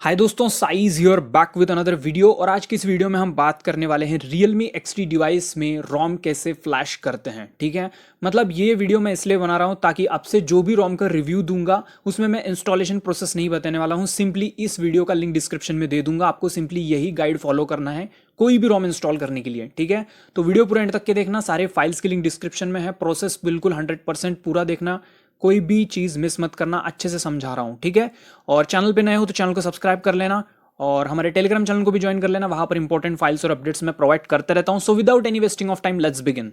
हाय दोस्तों, size hear back with another video. और आज की इस वीडियो में हम बात करने वाले हैं Realme XT डिवाइस में रोम कैसे फ्लैश करते हैं। ठीक है, मतलब ये वीडियो मैं इसलिए बना रहा हूँ ताकि आपसे जो भी रोम का रिव्यू दूंगा उसमें मैं इंस्टॉलेशन प्रोसेस नहीं बताने वाला हूँ। सिंपली इस वीडियो का लिंक डिस्क्रिप्शन में दे दूंगा, आपको सिंपली यही गाइड फॉलो करना है कोई भी रोम इंस्टॉल करने के लिए। ठीक है, तो वीडियो पूरा एंड तक के देखना, सारे फाइल्स की लिंक डिस्क्रिप्शन में है। प्रोसेस बिल्कुल 100% पूरा देखना, कोई भी चीज़ मिस मत करना, अच्छे से समझा रहा हूँ। ठीक है, और चैनल पे नए हो तो चैनल को सब्सक्राइब कर लेना और हमारे टेलीग्राम चैनल को भी ज्वाइन कर लेना, वहां पर इंपॉर्टेंट फाइल्स और अपडेट्स मैं प्रोवाइड करते रहता हूँ। So without any wasting of time, let's begin.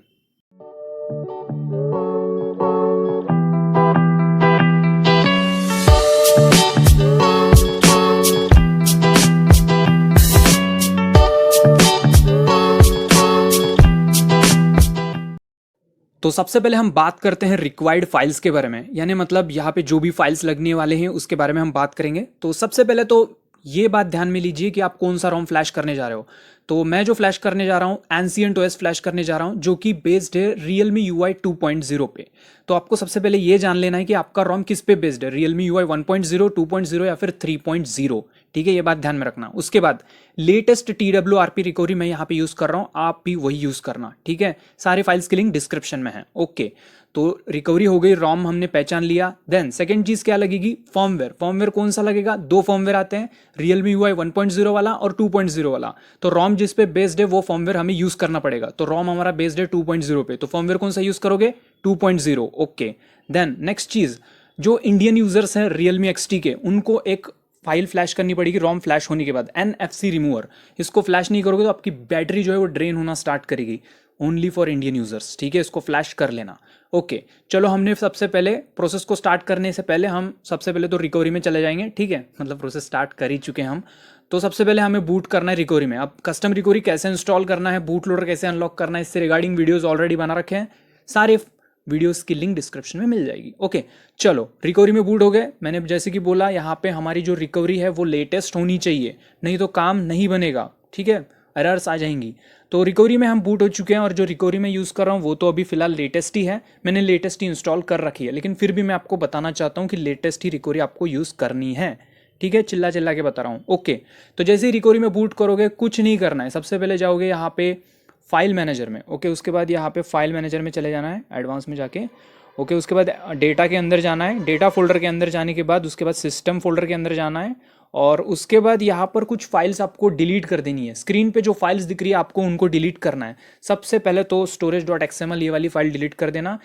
तो सबसे पहले हम बात करते हैं रिक्वायर्ड फाइल्स के बारे में, यानी मतलब यहाँ पे जो भी फाइल्स लगने वाले हैं उसके बारे में हम बात करेंगे। तो सबसे पहले तो ये बात ध्यान में लीजिए कि आप कौन सा रोम फ्लैश करने जा रहे हो। तो मैं जो फ्लैश करने जा रहा हूँ एंशिएंट ओएस फ्लैश करने जा रहा हूँ, जो कि बेस्ड है Realme UI 2.0 पे। तो आपको सबसे पहले ये जान लेना है कि आपका रोम किस पे बेस्ड है, Realme UI 1.0, 2.0 या फिर 3.0। ठीक है, ये बात ध्यान में रखना। उसके बाद लेटेस्ट TWRP रिकवरी मैं यहाँ पे यूज़ कर रहा हूँ, आप भी वही यूज़ करना। ठीक है, सारे फाइल्स की लिंक डिस्क्रिप्शन में है। ओके, तो रिकवरी हो गई, रोम हमने पहचान लिया। देन सेकंड चीज़ क्या लगेगी, फर्मवेयर। फर्मवेयर कौन सा लगेगा, दो फर्मवेयर आते हैं, Realme UI 1.0 वाला और 2.0 वाला। तो रोम जिस पे बेस्ड है वो फर्मवेयर हमें यूज़ करना पड़ेगा। तो रोम हमारा बेस्ड है 2.0 पे, तो फर्मवेयर कौन सा यूज़ करोगे, 2.0। ओके, देन नेक्स्ट चीज़, जो इंडियन यूजर्स हैं Realme XT के, उनको एक फाइल फ्लैश करनी पड़ेगी रोम फ्लैश होने के बाद, NFC रिमूवर। इसको फ्लैश नहीं करोगे तो आपकी बैटरी जो है वो ड्रेन होना स्टार्ट करेगी। Only for Indian users. ठीक है, इसको फ्लैश कर लेना। ओके, चलो हमने सबसे पहले प्रोसेस को स्टार्ट करने से पहले हम सबसे पहले तो रिकवरी में चले जाएंगे। ठीक है, मतलब प्रोसेस स्टार्ट कर ही चुके हैं हम। तो सबसे पहले हमें बूट करना है रिकवरी में। अब कस्टम रिकवरी कैसे इंस्टॉल करना है, बूट लोडर कैसे अनलॉक करना है, इससे रिगार्डिंग वीडियोस ऑलरेडी बना रखे हैं, सारे वीडियोस की लिंक डिस्क्रिप्शन में मिल जाएगी। ओके, चलो रिकवरी में बूट हो गए। मैंने जैसे कि बोला, यहाँ पे हमारी जो रिकवरी है वो लेटेस्ट होनी चाहिए, नहीं तो काम नहीं बनेगा। ठीक है, एरर्स आ जाएंगी। तो रिकवरी में हम बूट हो चुके हैं और जो रिकवरी में यूज़ कर रहा हूँ वो तो अभी फिलहाल लेटेस्ट ही है, मैंने लेटेस्ट ही इंस्टॉल कर रखी है। लेकिन फिर भी मैं आपको बताना चाहता हूँ कि लेटेस्ट ही रिकवरी आपको यूज़ करनी है। ठीक है, चिल्ला चिल्ला के बता रहा हूँ। ओके, तो जैसे ही रिकवरी में बूट करोगे कुछ नहीं करना है, सबसे पहले जाओगे यहाँ पे फाइल मैनेजर में। ओके, उसके बाद यहाँ पे फाइल मैनेजर में चले जाना है, एडवांस में जाके। ओके, उसके बाद डेटा के अंदर जाना है, डेटा फोल्डर के अंदर जाने के बाद उसके बाद सिस्टम फोल्डर के अंदर जाना है। और उसके बाद यहाँ पर कुछ फाइल्स आपको डिलीट कर देनी है। स्क्रीन पे जो फाइल्स दिख रही है आपको उनको डिलीट करना है। सबसे पहले तो storage.xml ये वाली फाइल डिलीट कर देना।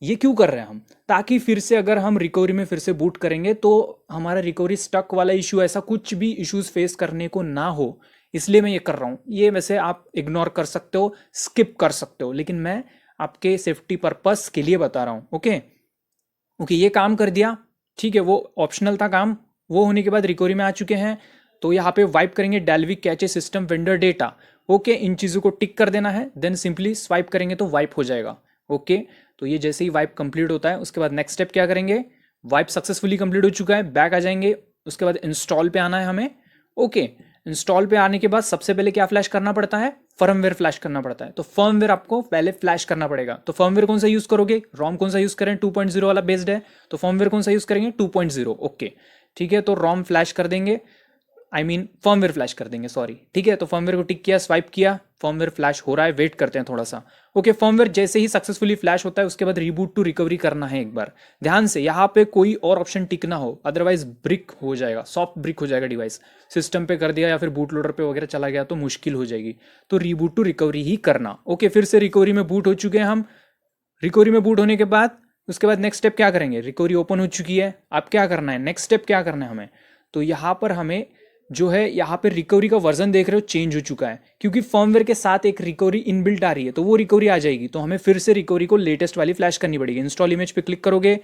ये क्यों कर रहे हैं हम, ताकि फिर से अगर हम रिकवरी में फिर से बूट करेंगे तो हमारा रिकवरी स्टक वाला इशू, ऐसा कुछ भी इश्यूज फेस करने को ना हो, इसलिए मैं ये कर रहा हूँ। ये वैसे आप इग्नोर कर सकते हो, स्किप कर सकते हो, लेकिन मैं आपके सेफ्टी पर्पस के लिए बता रहा हूँ। ओके ओके, ये काम कर दिया। ठीक है, वो ऑप्शनल था काम। वो होने के बाद रिकवरी में आ चुके हैं। तो यहाँ पे वाइप करेंगे Dalvik cache system vendor data. Okay, इन चीज़ों को टिक कर देना है, देन सिंपली स्वाइप करेंगे तो वाइप हो जाएगा। ओके, तो ये जैसे ही वाइप कंप्लीट होता है उसके बाद नेक्स्ट स्टेप क्या करेंगे, वाइप सक्सेसफुली कंप्लीट हो चुका है, बैक आ जाएंगे। उसके बाद इंस्टॉल पे आना है हमें। ओके, इंस्टॉल पे आने के बाद सबसे पहले क्या फ्लैश करना पड़ता है, फर्मवेयर फ्लैश करना पड़ता है। तो फर्मवेयर आपको पहले फ्लैश करना पड़ेगा। तो फर्मवेयर कौन सा यूज करोगे, रोम कौन सा यूज करें, 2.0 वाला बेस्ड है, तो फर्मवेयर कौन सा यूज करेंगे, 2.0। ओके, ठीक है, तो रोम फ्लैश कर देंगे, फर्मवेयर फ्लैश कर देंगे, सॉरी। ठीक है, तो फर्मवेयर को टिक किया, स्वाइप किया, फर्मवेयर फ्लैश हो रहा है, वेट करते हैं थोड़ा सा। ओके, फर्मवेयर जैसे ही सक्सेसफुली फ्लैश होता है उसके बाद रिबूट टू रिकवरी करना है एक बार। ध्यान से, यहाँ पे कोई और ऑप्शन टिक ना हो, अदरवाइज ब्रिक हो जाएगा, सॉफ्ट ब्रिक हो जाएगा डिवाइस। सिस्टम पे कर दिया या फिर बूट लोडर पे वगैरह चला गया तो मुश्किल हो जाएगी। तो रिबूट टू रिकवरी ही करना। ओके, फिर से रिकवरी में बूट हो चुके हैं हम। रिकवरी में बूट होने के बाद उसके बाद नेक्स्ट स्टेप क्या करेंगे, रिकवरी ओपन हो चुकी है, अब क्या करना है, नेक्स्ट स्टेप क्या करना है हमें। तो यहाँ पर हमें जो है, यहाँ पे रिकवरी का वर्जन देख रहे हो चेंज हो चुका है, क्योंकि फर्मवेयर के साथ एक रिकवरी इनबिल्ट आ रही है, तो वो रिकवरी आ जाएगी। तो हमें फिर से रिकवरी को लेटेस्ट वाली फ्लैश करनी पड़ेगी। इंस्टॉल इमेज पे क्लिक करोगे,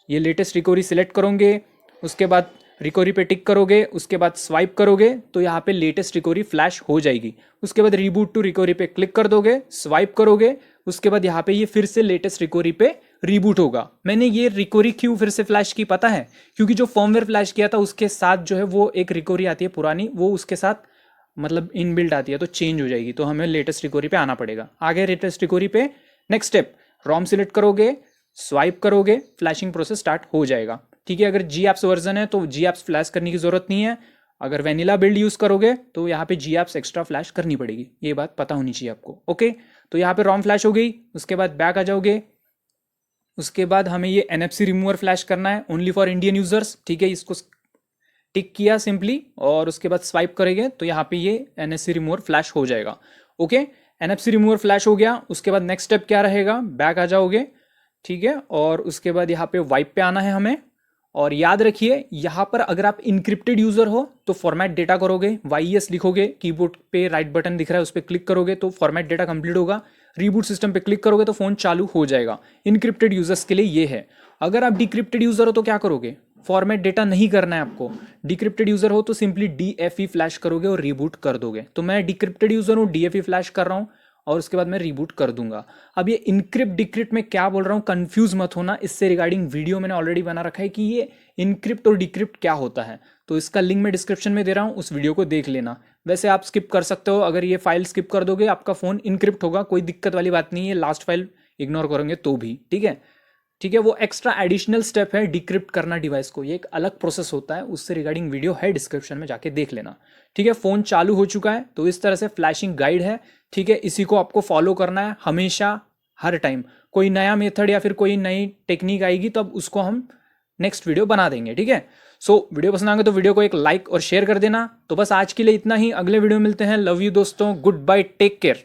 ये लेटेस्ट रिकवरी सिलेक्ट करोगे, उसके बाद रिकवरी पे टिक करोगे, उसके बाद स्वाइप करोगे तो यहाँ पे लेटेस्ट रिकवरी फ्लैश हो जाएगी। उसके बाद रिबूट टू रिकवरी पे क्लिक कर दोगे, स्वाइप करोगे, उसके बाद यहाँ पे ये फिर से लेटेस्ट रिकवरी पे रीबूट होगा। मैंने ये रिकवरी क्यों फिर से फ्लैश की पता है, क्योंकि जो फर्मवेयर फ्लैश किया था उसके साथ जो है वो एक रिकवरी आती है पुरानी, वो उसके साथ मतलब इनबिल्ट आती है, तो चेंज हो जाएगी। तो हमें लेटेस्ट रिकवरी पे आना पड़ेगा। आगे लेटेस्ट रिकवरी पे नेक्स्ट स्टेप, रोम सिलेक्ट करोगे, स्वाइप करोगे, फ्लैशिंग प्रोसेस स्टार्ट हो जाएगा। ठीक है, अगर जी एप्स वर्जन है तो जी एप्स फ्लैश करने की जरूरत नहीं है। अगर वेनिला बिल्ड यूज़ करोगे तो यहाँ पे जी एप्स एक्स्ट्रा फ्लैश करनी पड़ेगी, ये बात पता होनी चाहिए आपको। ओके, तो यहाँ पे रोम फ्लैश हो गई, उसके बाद बैक आ जाओगे। उसके बाद हमें ये NFC रिमूवर फ्लैश करना है ओनली फॉर इंडियन यूजर्स, ठीक है। इसको टिक किया सिंपली और उसके बाद स्वाइप करेंगे तो यहाँ पे ये NFC रिमूवर फ्लैश हो जाएगा। ओके, NFC रिमूवर फ्लैश हो गया। उसके बाद नेक्स्ट स्टेप क्या रहेगा, बैक आ जाओगे, ठीक है। और उसके बाद यहाँ पे वाइप पे आना है हमें। और याद रखिए यहाँ पर अगर आप इनक्रिप्टेड यूजर हो तो फॉर्मेट डेटा करोगे, YES लिखोगे, कीबोर्ड पे राइट बटन दिख रहा है उस पर क्लिक करोगे तो फॉर्मेट डेटा कंप्लीट होगा। रीबूट सिस्टम पे क्लिक करोगे तो फोन चालू हो जाएगा। इनक्रिप्टेड यूजर्स के लिए ये है। अगर आप डिक्रिप्टेड यूजर हो तो क्या करोगे, फॉर्मेट डेटा नहीं करना है आपको। डिक्रिप्टेड यूजर हो तो सिंपली DFE फ्लैश करोगे और रीबूट कर दोगे। तो मैं डिक्रिप्टेड यूजर हूँ, DFE फ्लैश कर रहा हूँ और उसके बाद मैं रीबूट कर दूंगा। अब ये इनक्रिप्ट डिक्रिप्ट में क्या बोल रहा हूँ कंफ्यूज मत होना, इससे रिगार्डिंग वीडियो मैंने ऑलरेडी बना रखा है कि ये इनक्रिप्ट और डिक्रिप्ट क्या होता है। तो इसका लिंक मैं डिस्क्रिप्शन में दे रहा हूँ, उस वीडियो को देख लेना। वैसे आप स्किप कर सकते हो, अगर ये फाइल स्किप कर दोगे आपका फ़ोन इनक्रिप्ट होगा, कोई दिक्कत वाली बात नहीं है। लास्ट फाइल इग्नोर करोगे तो भी ठीक है। ठीक है, वो एक्स्ट्रा एडिशनल स्टेप है डिक्रिप्ट करना डिवाइस को, ये एक अलग प्रोसेस होता है, उससे रिगार्डिंग वीडियो है डिस्क्रिप्शन में, जाके देख लेना। ठीक है, फ़ोन चालू हो चुका है तो इस तरह से फ्लैशिंग गाइड है। ठीक है, इसी को आपको फॉलो करना है हमेशा, हर टाइम। कोई नया मेथड या फिर कोई नई टेक्निक आएगी तो अब उसको हम नेक्स्ट वीडियो बना देंगे। ठीक है, सो वीडियो पसंद आएगा तो वीडियो को एक लाइक और शेयर कर देना। तो बस आज के लिए इतना ही, अगले वीडियो मिलते हैं। लव यू दोस्तों, गुड बाय, टेक केयर।